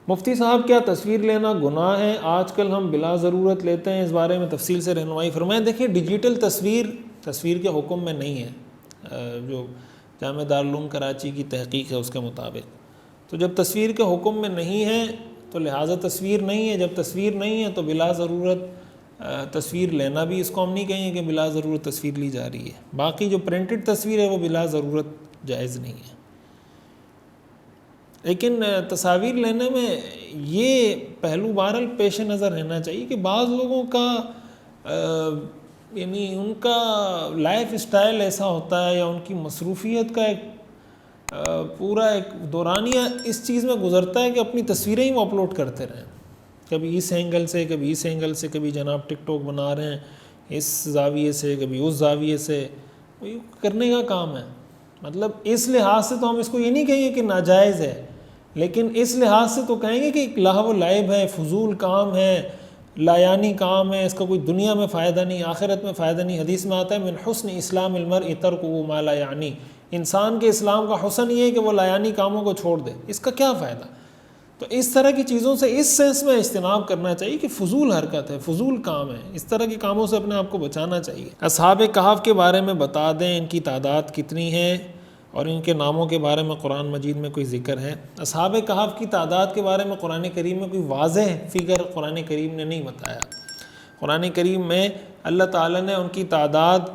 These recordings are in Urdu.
مفتی صاحب کیا تصویر لینا گناہ ہے؟ آج کل ہم بلا ضرورت لیتے ہیں، اس بارے میں تفصیل سے رہنمائی فرمائیں۔ دیکھیں ڈیجیٹل تصویر کے حکم میں نہیں ہے، جو جامعہ دارالعلوم کراچی کی تحقیق ہے اس کے مطابق، تو جب تصویر کے حکم میں نہیں ہے تو لہٰذا تصویر نہیں ہے، جب تصویر نہیں ہے تو بلا ضرورت تصویر لینا بھی اس کو ہم نہیں کہیں گے کہ بلا ضرورت تصویر لی جا رہی ہے۔ باقی جو پرنٹڈ تصویر ہے وہ بلا ضرورت جائز نہیں ہے۔ لیکن تصاویر لینے میں یہ پہلو بہرحال پیش نظر رہنا چاہیے کہ بعض لوگوں کا یعنی ان کا لائف اسٹائل ایسا ہوتا ہے یا ان کی مصروفیت کا ایک پورا ایک دورانیہ اس چیز میں گزرتا ہے کہ اپنی تصویریں ہی وہ اپلوڈ کرتے رہیں، کبھی اس اینگل سے کبھی اس اینگل سے، کبھی جناب ٹک ٹاک بنا رہے ہیں اس زاویے سے کبھی اس زاویے سے، وہ کرنے کا کام ہے۔ مطلب اس لحاظ سے تو ہم اس کو یہ نہیں کہیں گے کہ ناجائز ہے، لیکن اس لحاظ سے تو کہیں گے کہ ایک لہو و لعب ہے، فضول کام ہے، لایانی کام ہے، اس کا کوئی دنیا میں فائدہ نہیں، آخرت میں فائدہ نہیں۔ حدیث میں آتا ہے من حسن اسلام المرء ترکہ ما لا یعنی، انسان کے اسلام کا حسن یہ ہے کہ وہ لایانی کاموں کو چھوڑ دے، اس کا کیا فائدہ؟ تو اس طرح کی چیزوں سے اس سینس میں اجتناب کرنا چاہیے کہ فضول حرکت ہے، فضول کام ہے، اس طرح کے کاموں سے اپنے آپ کو بچانا چاہیے۔ اصحاب کہف کے بارے میں بتا دیں، ان کی تعداد کتنی ہے اور ان کے ناموں کے بارے میں قرآن مجید میں کوئی ذکر ہے؟ اصحاب کہف کی تعداد کے بارے میں قرآن کریم میں کوئی واضح فگر قرآن کریم نے نہیں بتایا۔ قرآن کریم میں اللہ تعالیٰ نے ان کی تعداد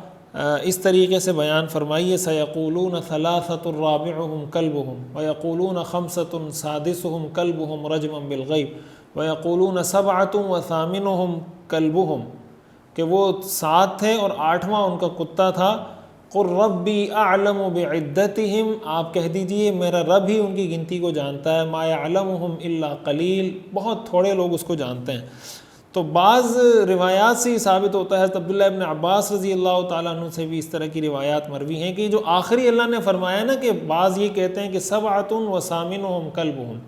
اس طریقے سے بیان فرمائی ہے، سَيَقُولُونَ ثَلَاثَةٌ رَابِعُهُمْ كَلْبُهُمْ وَيَقُولُونَ خَمْسَةٌ سَادِسُهُمْ كَلْبُهُمْ رَجْمًا بِالْغَيْبِ وَيَقُولُونَ سَبْعَةٌ وَثَامِنُهُمْ كَلْبُهُمْ کہ وہ 7 تھے اور 8واں ان کا کتا تھا۔ قُلْ رَبِّي أَعْلَمُ بِعِدَّتِهِمْ آپ کہہ دیجئے میرا رب ہی ان کی گنتی کو جانتا ہے، مَا يَعْلَمُهُمْ إِلَّا قَلِيلٌ بہت تھوڑے لوگ اس کو جانتے ہیں۔ تو بعض روایات سے یہ ثابت ہوتا ہے، عبداللہ ابن عباس رضی اللہ تعالیٰ عنہ سے بھی اس طرح کی روایات مروی ہیں کہ جو آخری اللہ نے فرمایا نا کہ بعض یہ کہتے ہیں کہ سبعۃ وثامنہم کلبہم،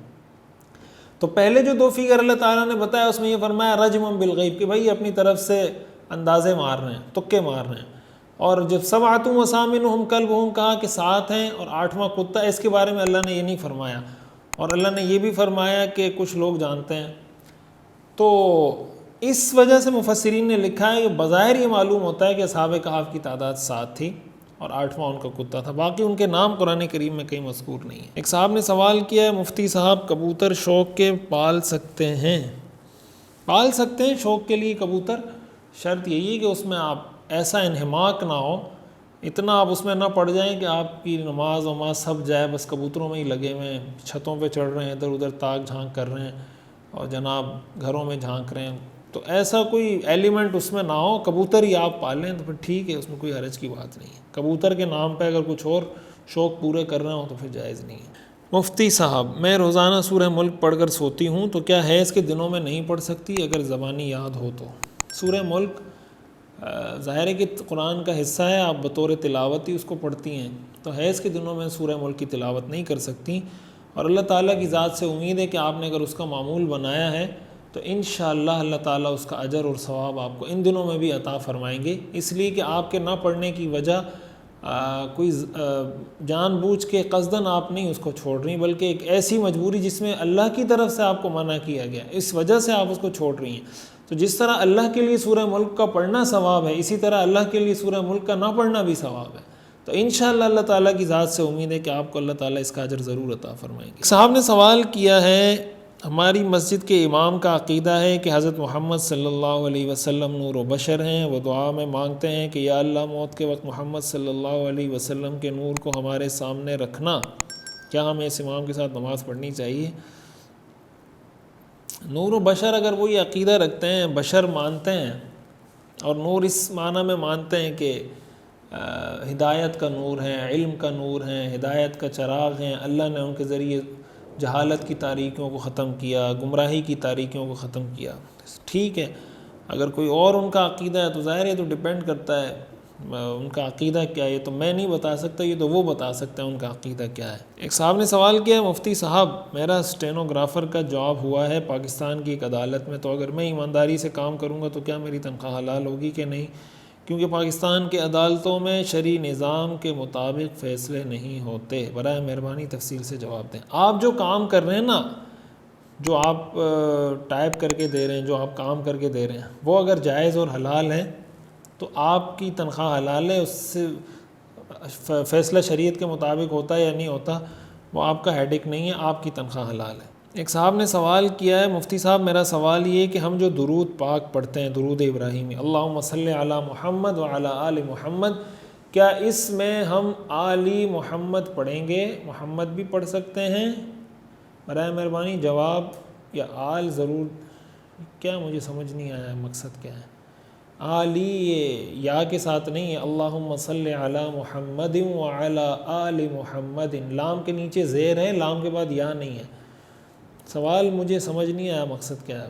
تو پہلے جو 2 فگر اللہ تعالیٰ نے بتایا اس میں یہ فرمایا رجما بالغیب کہ بھائی اپنی طرف سے اندازے مار رہے ہیں، تکے مار رہے ہیں، اور جب سبعۃ وثامنہم کلبہم کہا کہ 7 ہیں اور 8واں کتا، اس کے بارے میں اللہ نے یہ نہیں فرمایا، اور اللہ نے یہ بھی فرمایا کہ کچھ لوگ جانتے ہیں۔ تو اس وجہ سے مفسرین نے لکھا ہے کہ بظاہر یہ معلوم ہوتا ہے کہ اصحاب کہف کی تعداد 7 تھی اور 8واں ان کا کتا تھا، باقی ان کے نام قرآن کریم میں کہیں مذکور نہیں ہے۔ ایک صاحب نے سوال کیا ہے، مفتی صاحب کبوتر شوق کے پال سکتے ہیں؟ پال سکتے ہیں شوق کے لیے کبوتر، شرط یہی ہے کہ اس میں آپ ایسا انہماک نہ ہو، اتنا آپ اس میں نہ پڑ جائیں کہ آپ کی نماز وماز سب جائے، بس کبوتروں میں ہی لگے ہوئے ہیں، چھتوں پہ چڑھ رہے ہیں، ادھر ادھر تاک جھانک کر رہے ہیں اور جناب گھروں میں جھانک رہے ہیں، تو ایسا کوئی ایلیمنٹ اس میں نہ ہو، کبوتر ہی آپ پالیں تو پھر ٹھیک ہے، اس میں کوئی حرج کی بات نہیں ہے۔ کبوتر کے نام پہ اگر کچھ اور شوق پورے کر رہے ہوں تو پھر جائز نہیں ہے۔ مفتی صاحب میں روزانہ سورہ ملک پڑھ کر سوتی ہوں، تو کیا حیض کے دنوں میں نہیں پڑھ سکتی اگر زبانی یاد ہو تو؟ سورہ ملک ظاہر ہے کہ قرآن کا حصہ ہے، آپ بطور تلاوت ہی اس کو پڑھتی ہیں، تو حیض کے دنوں میں سورہ ملک کی تلاوت نہیں کر سکتی، اور اللہ تعالیٰ کی ذات سے امید ہے کہ آپ نے اگر اس کا معمول بنایا ہے تو انشاءاللہ اللہ تعالیٰ اس کا اجر اور ثواب آپ کو ان دنوں میں بھی عطا فرمائیں گے، اس لیے کہ آپ کے نہ پڑھنے کی وجہ کوئی جان بوجھ کے قصداً آپ نہیں اس کو چھوڑ رہی، بلکہ ایک ایسی مجبوری جس میں اللہ کی طرف سے آپ کو منع کیا گیا، اس وجہ سے آپ اس کو چھوڑ رہی ہیں۔ تو جس طرح اللہ کے لیے سورہ ملک کا پڑھنا ثواب ہے، اسی طرح اللہ کے لیے سورہ ملک کا نہ پڑھنا بھی ثواب ہے، تو انشاءاللہ اللہ تعالیٰ کی ذات سے امید ہے کہ آپ کو اللہ تعالیٰ اس کا اجر ضرور عطا فرمائیں گے۔ صاحب نے سوال کیا ہے، ہماری مسجد کے امام کا عقیدہ ہے کہ حضرت محمد صلی اللہ علیہ وسلم نور و بشر ہیں، وہ دعا میں مانگتے ہیں کہ یا اللہ موت کے وقت محمد صلی اللہ علیہ وسلم کے نور کو ہمارے سامنے رکھنا، کیا ہمیں اس امام کے ساتھ نماز پڑھنی چاہیے؟ نور و بشر اگر وہ یہ عقیدہ رکھتے ہیں، بشر مانتے ہیں، اور نور اس معنی میں مانتے ہیں کہ ہدایت کا نور ہے، علم کا نور ہے، ہدایت کا چراغ ہیں، اللہ نے ان کے ذریعے جہالت کی تاریکیوں کو ختم کیا، گمراہی کی تاریکیوں کو ختم کیا، ٹھیک ہے۔ اگر کوئی اور ان کا عقیدہ ہے تو ظاہر ہے تو ڈیپینڈ کرتا ہے ان کا عقیدہ کیا ہے، یہ تو میں نہیں بتا سکتا، یہ تو وہ بتا سکتے ہیں ان کا عقیدہ کیا ہے۔ ایک صاحب نے سوال کیا ہے، مفتی صاحب میرا اسٹینوگرافر کا جاب ہوا ہے پاکستان کی ایک عدالت میں، تو اگر میں ایمانداری سے کام کروں گا تو کیا میری تنخواہ حلال ہوگی کہ نہیں؟ کیونکہ پاکستان کے عدالتوں میں شرعی نظام کے مطابق فیصلے نہیں ہوتے، برائے مہربانی تفصیل سے جواب دیں۔ آپ جو کام کر رہے ہیں نا، جو آپ ٹائپ کر کے دے رہے ہیں، جو آپ کام کر کے دے رہے ہیں، وہ اگر جائز اور حلال ہے تو آپ کی تنخواہ حلال ہے، اس سے فیصلہ شریعت کے مطابق ہوتا ہے یا نہیں ہوتا وہ آپ کا ہیڈک نہیں ہے، آپ کی تنخواہ حلال ہے۔ ایک صاحب نے سوال کیا ہے، مفتی صاحب میرا سوال یہ ہے کہ ہم جو درود پاک پڑھتے ہیں، درود ابراہیمی، اللہم صلی علی محمد وعلی آل محمد، کیا اس میں ہم آلی محمد پڑھیں گے؟ محمد بھی پڑھ سکتے ہیں؟ برائے مہربانی جواب یا آل ضرور، کیا مجھے سمجھ نہیں آیا مقصد کیا ہے؟ آلی یہ یا کے ساتھ نہیں ہے، اللہم صلی علی محمد وعلی آل محمد، لام کے نیچے زیر ہے، لام کے بعد یا نہیں ہے۔ سوال مجھے سمجھ نہیں آیا مقصد کیا ہے۔